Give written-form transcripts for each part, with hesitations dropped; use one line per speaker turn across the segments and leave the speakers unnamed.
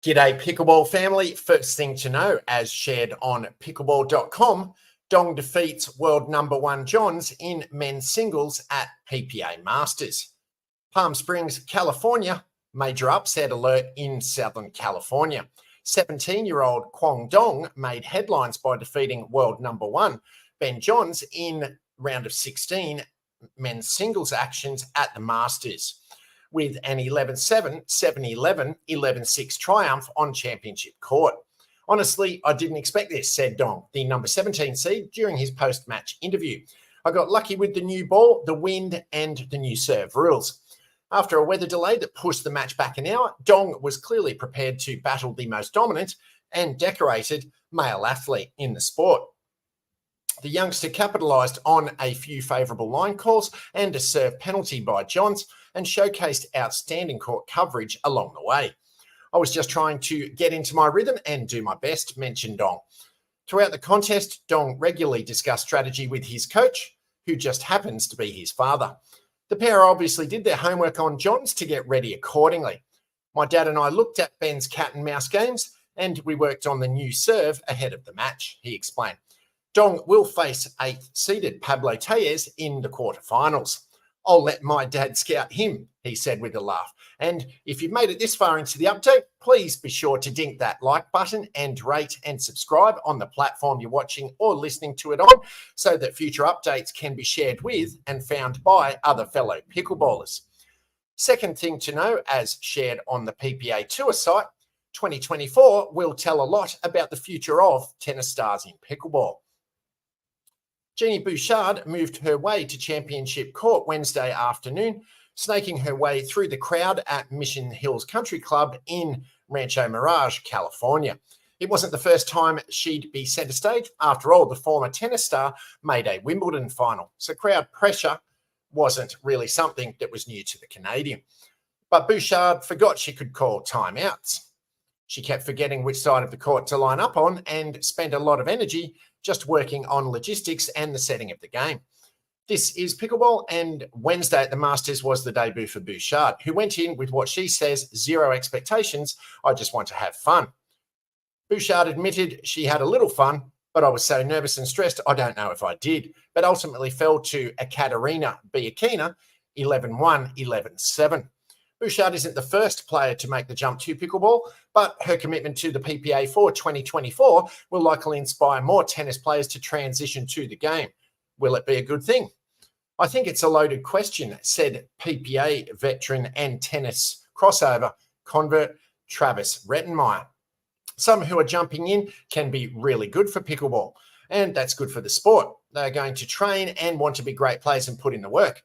G'day Pickleball family. First thing to know, as shared on pickleball.com, Dong defeats world number one Johns in men's singles at PPA Masters. Palm Springs, California, major upset alert in Southern California. 17-year-old Kwong Dong made headlines by defeating world number one Ben Johns in round of 16 men's singles actions at the Masters, with an 11-7, 7-11, 11-6 triumph on championship court. Honestly, I didn't expect this, said Dong, the number 17 seed, during his post-match interview. I got lucky with the new ball, the wind, and the new serve rules. After a weather delay that pushed the match back an hour, Dong was clearly prepared to battle the most dominant and decorated male athlete in the sport. The youngster capitalised on a few favourable line calls and a serve penalty by Johns and showcased outstanding court coverage along the way. I was just trying to get into my rhythm and do my best, mentioned Dong. Throughout the contest, Dong regularly discussed strategy with his coach, who just happens to be his father. The pair obviously did their homework on Johns to get ready accordingly. My dad and I looked at Ben's cat and mouse games and we worked on the new serve ahead of the match, he explained. Dong will face 8th-seeded Pablo Tellez in the quarterfinals. I'll let my dad scout him, he said with a laugh. And if you've made it this far into the update, please be sure to dink that like button and rate and subscribe on the platform you're watching or listening to it on so that future updates can be shared with and found by other fellow pickleballers. Second thing to know, as shared on the PPA Tour site, 2024 will tell a lot about the future of tennis stars in pickleball. Jeannie Bouchard moved her way to championship court Wednesday afternoon, snaking her way through the crowd at Mission Hills Country Club in Rancho Mirage, California. It wasn't the first time she'd be centre stage. After all, the former tennis star made a Wimbledon final, so crowd pressure wasn't really something that was new to the Canadian. But Bouchard forgot she could call timeouts. She kept forgetting which side of the court to line up on and spent a lot of energy just working on logistics and the setting of the game. This is Pickleball, and Wednesday at the Masters was the debut for Bouchard, who went in with what she says, zero expectations. I just want to have fun. Bouchard admitted she had a little fun, but I was so nervous and stressed, I don't know if I did, but ultimately fell to Ekaterina Biakina, 11-1, 11-7. Bouchard isn't the first player to make the jump to pickleball, but her commitment to the PPA for 2024 will likely inspire more tennis players to transition to the game. Will it be a good thing? I think it's a loaded question, said PPA veteran and tennis crossover convert Travis Rettenmeyer. Some who are jumping in can be really good for pickleball, and that's good for the sport. They're going to train and want to be great players and put in the work.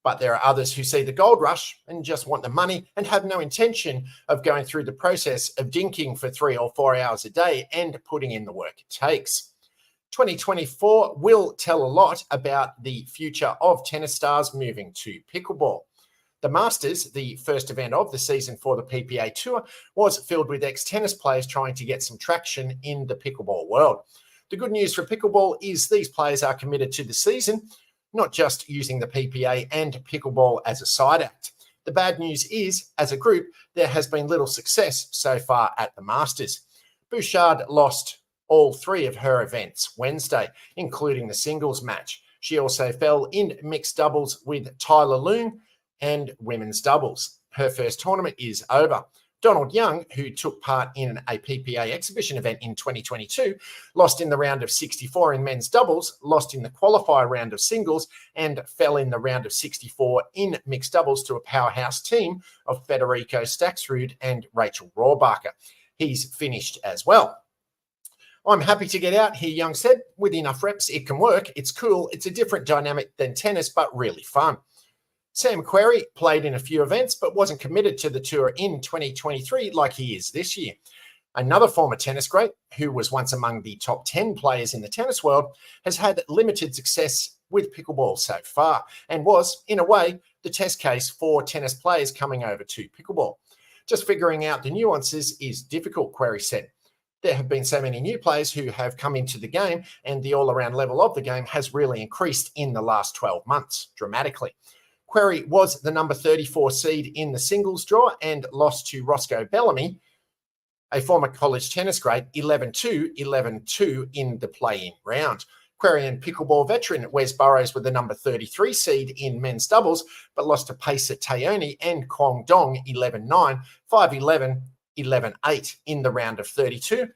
But there are others who see the gold rush and just want the money and have no intention of going through the process of dinking for 3 or 4 hours a day and putting in the work it takes. 2024 will tell a lot about the future of tennis stars moving to pickleball. The Masters, the first event of the season for the PPA Tour, was filled with ex-tennis players trying to get some traction in the pickleball world. The good news for pickleball is these players are committed to the season, not just using the PPA and pickleball as a side act. The bad news is, as a group, there has been little success so far at the Masters. Bouchard lost all 3 of her events Wednesday, including the singles match. She also fell in mixed doubles with Tyler Loon and women's doubles. Her first tournament is over. Donald Young, who took part in a PPA exhibition event in 2022, lost in the round of 64 in men's doubles, lost in the qualifier round of singles, and fell in the round of 64 in mixed doubles to a powerhouse team of Federico Staxrud and Rachel Rohrbacher. He's finished as well. I'm happy to get out here, Young said. With enough reps, it can work. It's cool. It's a different dynamic than tennis, but really fun. Sam Querrey played in a few events, but wasn't committed to the tour in 2023 like he is this year. Another former tennis great, who was once among the top 10 players in the tennis world, has had limited success with pickleball so far and was, in a way, the test case for tennis players coming over to pickleball. Just figuring out the nuances is difficult, Querrey said. There have been so many new players who have come into the game, and the all-around level of the game has really increased in the last 12 months dramatically. Querrey was the number 34 seed in the singles draw and lost to Roscoe Bellamy, A former college tennis grade, 11-2, 11-2 in the play-in round. Query and pickleball veteran Wes Burrows with the number 33 seed in men's doubles, but lost to Pacer Taoni and Kwong Dong 11-9, 5-11, 11-8 in the round of 32.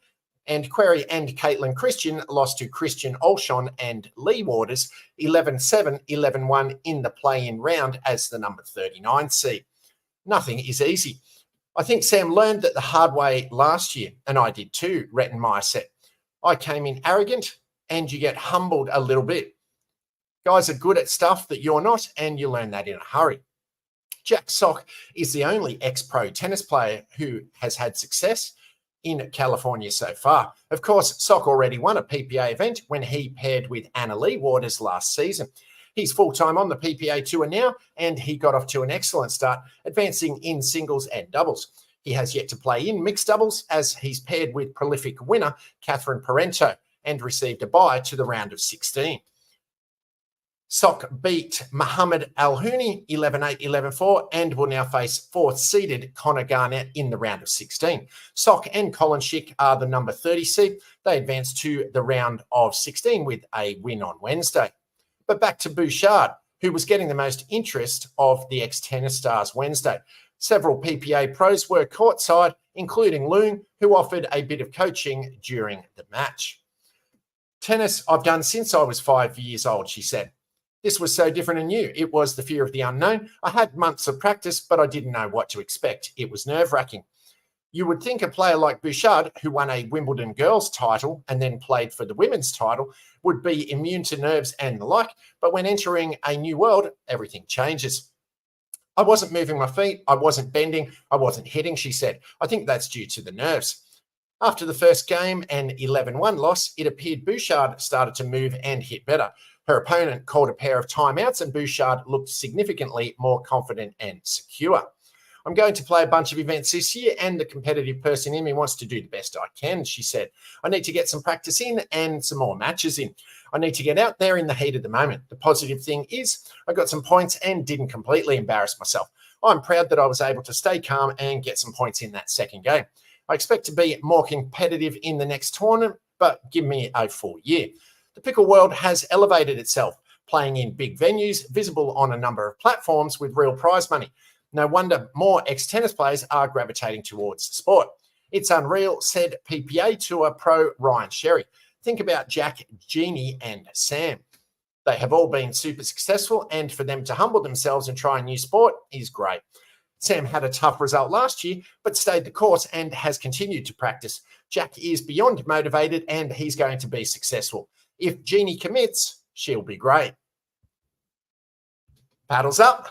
And Query and Caitlin Christian lost to Christian Olshon and Lee Waters 11-7, 11-1 in the play-in round as the number 39 seed. Nothing is easy. I think Sam learned that the hard way last year, and I did too, Rettenmeier said. I came in arrogant, and you get humbled a little bit. Guys are good at stuff that you're not, and you learn that in a hurry. Jack Sock is the only ex-pro tennis player who has had success in California so far. Of course, Sock already won a PPA event when he paired with Anna Lee Waters last season. He's full-time on the PPA tour now, and he got off to an excellent start, advancing in singles and doubles. He has yet to play in mixed doubles as he's paired with prolific winner Catherine Parento and received a bye to the round of 16. Sock beat Muhammad Al-Houni 11-8, 11-4 and will now face fourth-seeded Connor Garnett in the round of 16. Sock and Colin Schick are the number 30 seed. They advance to the round of 16 with a win on Wednesday. But back to Bouchard, who was getting the most interest of the ex-tennis stars Wednesday. Several PPA pros were courtside, including Loong, who offered a bit of coaching during the match. Tennis I've done since I was 5 years old, she said. This was so different and new. It was the fear of the unknown. I had months of practice, but I didn't know what to expect. It was nerve-wracking. You would think a player like Bouchard, who won a Wimbledon girls title and then played for the women's title, would be immune to nerves and the like, but when entering a new world, everything changes. I wasn't moving my feet, I wasn't bending, I wasn't hitting, she said. I think that's due to the nerves. After the first game, an 11-1 loss, it appeared Bouchard started to move and hit better. Her opponent called a pair of timeouts and Bouchard looked significantly more confident and secure. I'm going to play a bunch of events this year and the competitive person in me wants to do the best I can, she said. I need to get some practice in and some more matches in. I need to get out there in the heat of the moment. The positive thing is I got some points and didn't completely embarrass myself. I'm proud that I was able to stay calm and get some points in that second game. I expect to be more competitive in the next tournament, but give me a full year. The pickle world has elevated itself, playing in big venues, visible on a number of platforms with real prize money. No wonder more ex-tennis players are gravitating towards the sport. It's unreal, said PPA Tour pro Ryan Sherry. Think about Jack, Jeannie and Sam. They have all been super successful, and for them to humble themselves and try a new sport is great. Sam had a tough result last year, but stayed the course and has continued to practice. Jack is beyond motivated and he's going to be successful. If Jeannie commits, she'll be great. Paddles up.